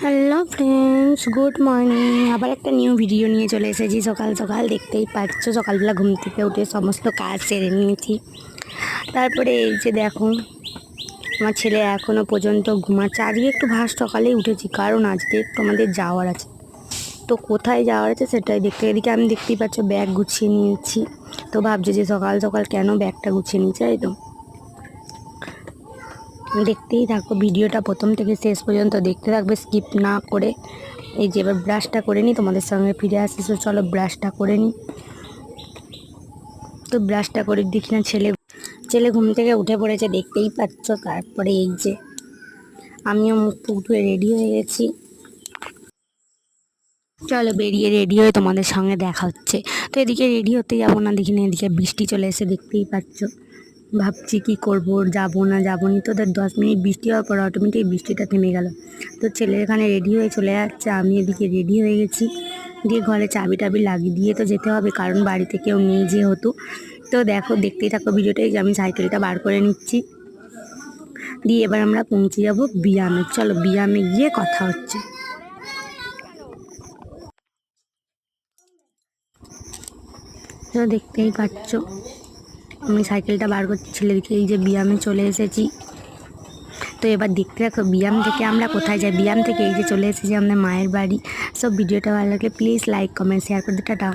Hello friends, good morning. আবার একটা new video নিয়ে চলে এসেছি। সকাল সকাল দেখতেই পাচ্ছ, সকালবেলা ঘুম থেকে উঠে সমস্ত কাজ সেরে নিয়েছি। তারপরে এই যে দেখো, আমার ছেলে এখনও পর্যন্ত ঘুমাচ্ছে। আজকে একটু সকালেই উঠেছি, কারণ আজকে একটু আমাদের যাওয়ার আছে। তো কোথায় যাওয়ার আছে সেটাই দেখতে। এদিকে আমি দেখতেই পাচ্ছ ব্যাগ গুছিয়ে নিয়েছি। তো ভাবছি যে সকাল সকাল কেন ব্যাগটা গুছিয়ে নিয়েছি, তাই তো দেখতেই থাকো ভিডিওটা প্রথম থেকে শেষ পর্যন্ত দেখতে থাকবে, স্কিপ না করে। এই যে এবার ব্রাশটা করে নিই, তোমাদের সঙ্গে ফিরে আসি। তো চলো ব্রাশটা করে নিই। তো ব্রাশটা করে দেখি না ছেলে ঘুম থেকে উঠে পড়েছে, দেখতেই পাচ্ছ। তারপরে এই যে আমিও মুখ টুক ধুয়ে রেডি হয়ে গেছি। চলো বেরিয়ে রেডি হয়ে তোমাদের সঙ্গে দেখা হচ্ছে। তো এদিকে রেডি হতে যাবো না, দেখি না এদিকে বৃষ্টি চলে এসে, দেখতেই পাচ্ছ। ভাবছি কি করব, যাবো না যাবো নি। তো 10 মিনিট বৃষ্টি হওয়ার পর অটোমেটিক বৃষ্টিটা থেমে গেল। তো ছেলে এখানে রেডি হয়ে চলে যাচ্ছে, আমি এদিকে রেডি হয়ে গেছি। দিয়ে ঘরে চাবি টাবি লাগিয়ে দিয়ে তো যেতে হবে, কারণ বাড়িতে কেউ নেই যেহেতু। তো দেখো, দেখতেই থাকো ভিডিওটাই, যে আমি সাইকেলটা বার করে নিচ্ছি। দিয়ে এবার আমরা পৌঁছে যাবো ব্যায়ামে। চলো ব্যায়ামে গিয়ে কথা হচ্ছে। তো দেখতেই পাচ্ছ আমি সাইকেলটা বার করছি, ছেলেদিকে এই যে ব্যায়ামে চলে এসেছি। তো এবার দেখতে থাকো ব্যায়াম থেকে আমরা কোথায় যাই। ব্যায়াম থেকে এই যে চলে এসেছি আমাদের মায়ের বাড়ি। সব ভিডিওটা ভালো লাগলে প্লিজ লাইক কমেন্ট শেয়ার করে দিতে। টাটা।